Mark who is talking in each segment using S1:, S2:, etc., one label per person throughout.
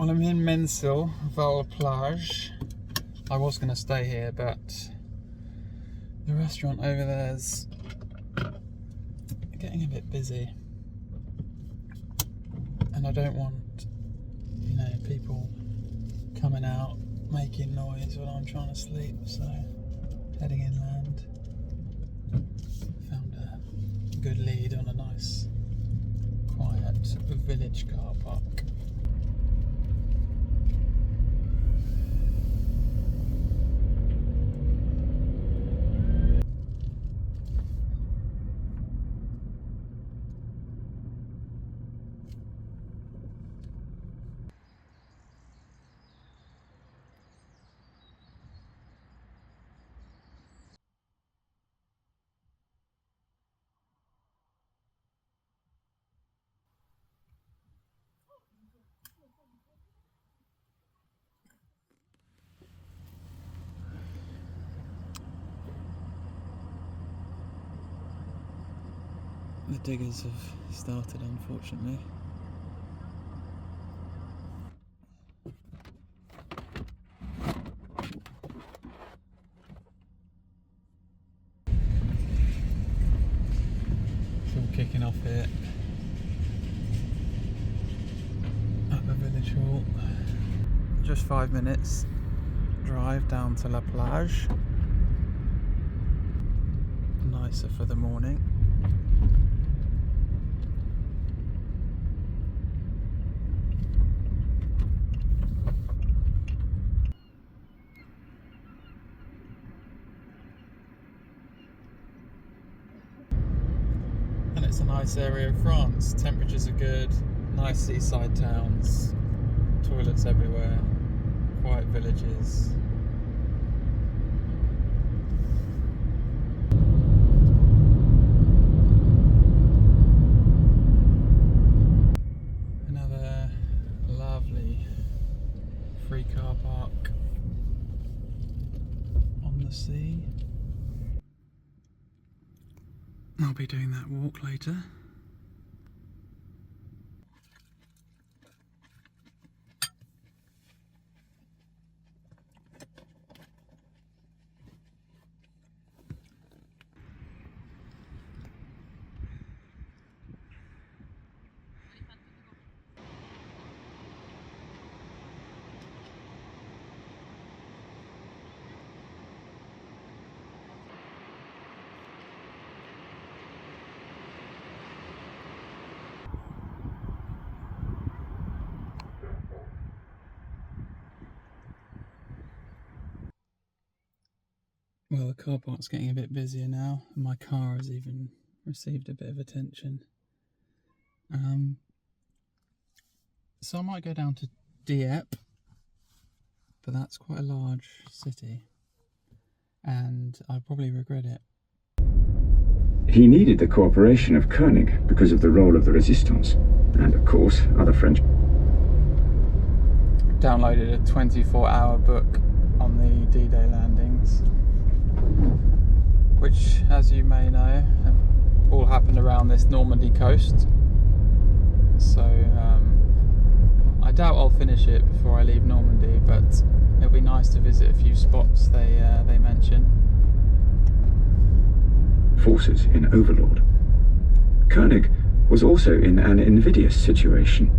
S1: Well, I'm in Mensil, Val Plage. I was going to stay here, but the restaurant over there's getting a bit busy. And I don't want, people coming out making noise when I'm trying to sleep, so heading inland. Found a good lead on a nice, quiet village car park. The diggers have started, unfortunately. It's all kicking off here at the village hall. Just 5 minutes drive down to La Plage. Nicer for the morning. And it's a nice area of France. Temperatures are good, nice seaside towns, toilets everywhere, quiet villages. Another lovely free car park on the sea. I'll be doing that walk later. Well, the car park's getting a bit busier now, and my car has even received a bit of attention. So I might go down to Dieppe, but that's quite a large city, and I'll probably regret it.
S2: He needed the cooperation of Koenig because of the role of the Resistance, and of course, other French.
S1: Downloaded a 24-hour book on the D-Day landings, which, as you may know, have all happened around this Normandy coast. So I doubt I'll finish it before I leave Normandy, but it'll be nice to visit a few spots they mention.
S2: Forces in Overlord. Koenig was also in an invidious situation.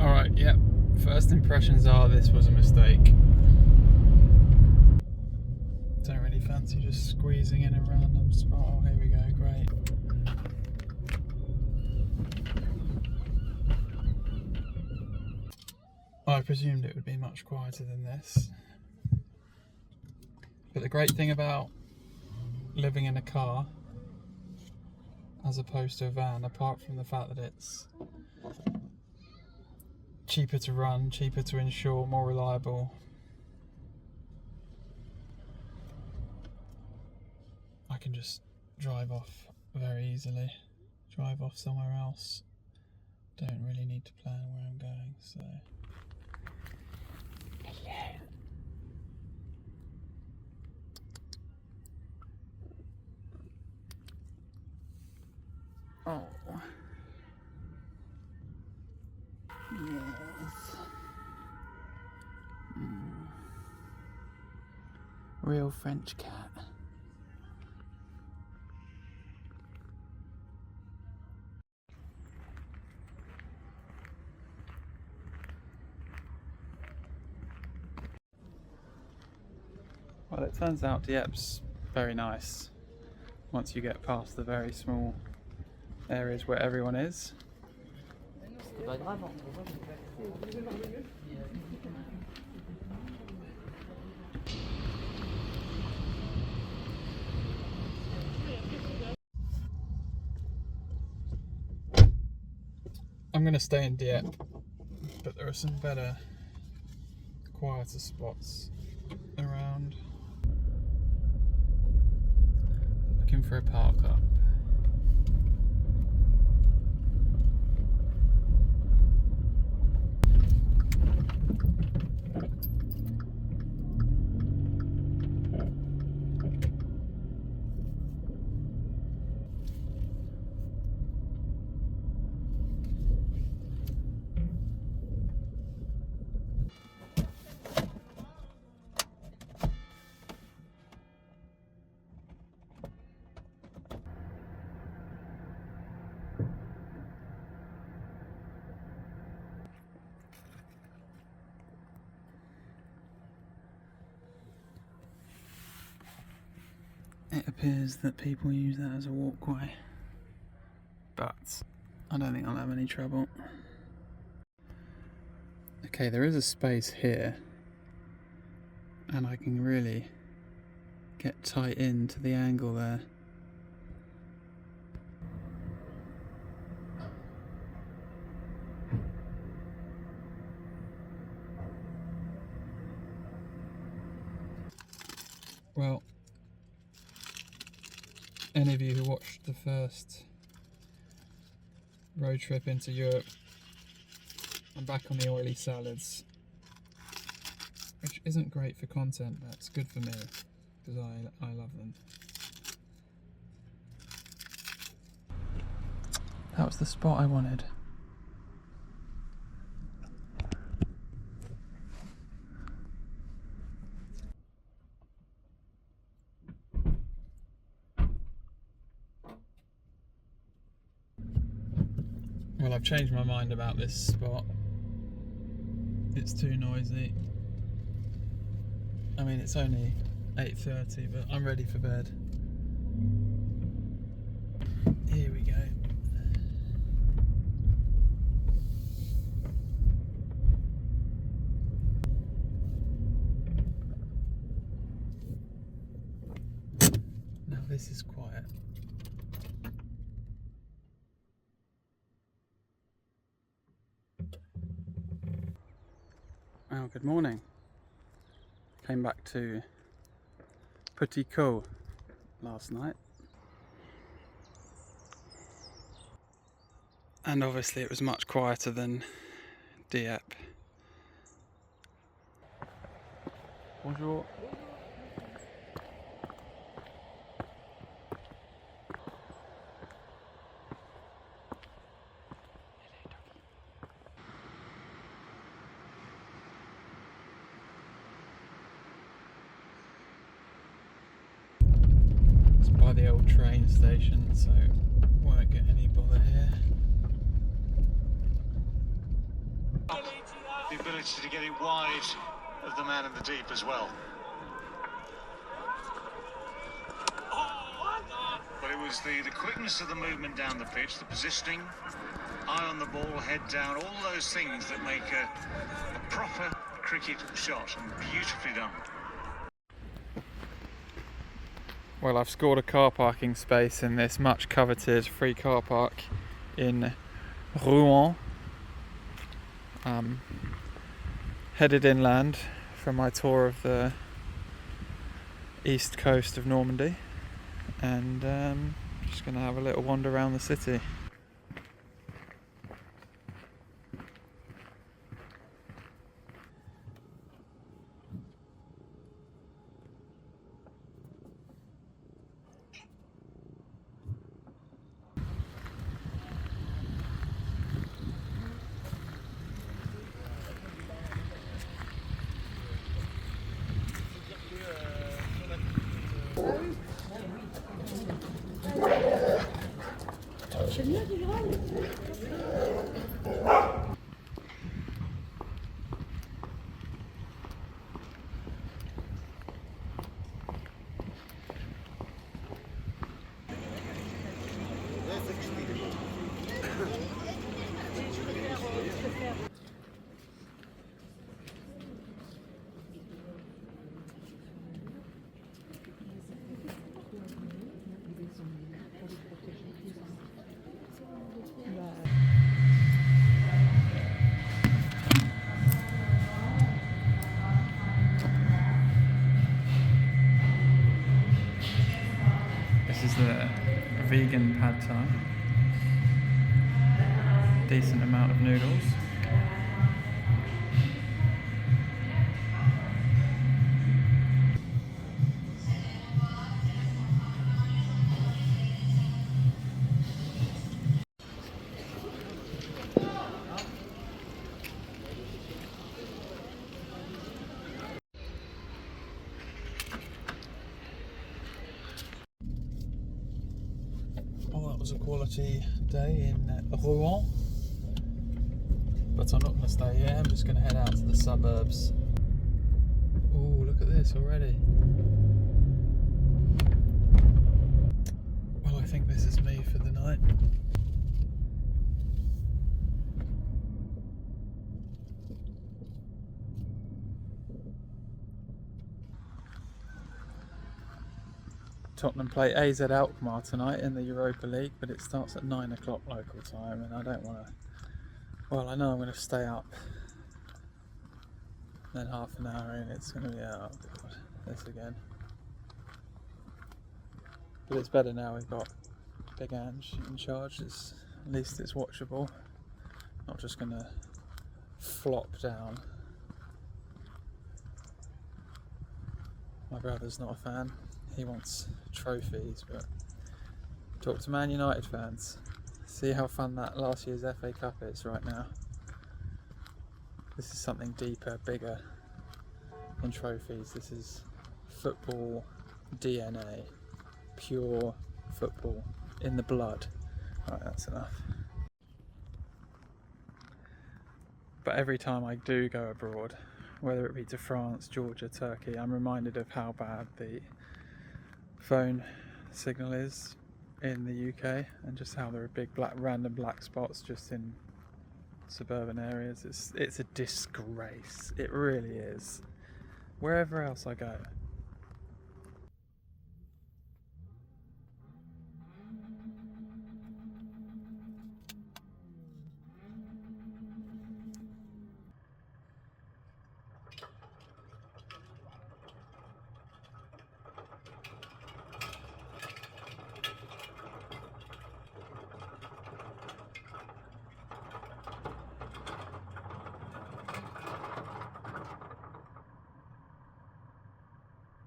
S1: Alright, yep. First impressions are this was a mistake. Don't really fancy just squeezing in a random spot. Oh, here we go, great. I presumed it would be much quieter than this. But the great thing about living in a car as opposed to a van, apart from the fact that it's cheaper to run, cheaper to insure, more reliable, I can just drive off very easily, drive off somewhere else. Don't really need to plan where I'm going, so. Hello. Oh. Yes. Real French cat. Well, it turns out Dieppe's very nice once you get past the very small areas where everyone is. I'm going to stay in Dieppe, but there are some better, quieter spots around. Looking for a park up. It appears that people use that as a walkway, but I don't think I'll have any trouble. Okay, there is a space here, and I can really get tight into the angle there. Well, any of you who watched the first road trip into Europe, I'm back on the oily salads, which isn't great for content, but it's good for me because I love them. That was the spot I wanted. Well, I've changed my mind about this spot. It's too noisy. I mean, it's only 8:30, but I'm ready for bed. Here we go. Now this is quiet. Well, good morning. Came back to Petit Co last night. And obviously it was much quieter than Dieppe. Bonjour. It's by the old train station, so won't get any bother here.
S3: The ability to get it wide of the man in the deep as well. But it was the quickness of the movement down the pitch, the positioning, eye on the ball, head down, all those things that make a proper cricket shot, and beautifully done.
S1: Well, I've scored a car parking space in this much coveted free car park in Rouen. Headed inland for my tour of the east coast of Normandy, and just going to have a little wander around the city. This is the vegan pad thai. Decent amount of noodles. Well, that was a quality day in Rouen. But I'm not going to stay here, I'm just going to head out to the suburbs. Oh, look at this already. Well, I think this is me for the night. Tottenham play AZ Alkmaar tonight in the Europa League, but it starts at 9 o'clock local time, and I don't want to. Well, I know I'm going to stay up. Then half an hour in, it's going to be, oh god, this again. But it's better now we've got Big Ange in charge. At least it's watchable. Not just going to flop down. My brother's not a fan. He wants trophies, but talk to Man United fans. See how fun that last year's FA Cup is right now. This is something deeper, bigger than trophies. This is football DNA, pure football in the blood. Right, that's enough. But every time I do go abroad, whether it be to France, Georgia, Turkey, I'm reminded of how bad the phone signal is in the UK, and just how there are big random black spots just in suburban areas. It's a disgrace. It really is. Wherever else I go,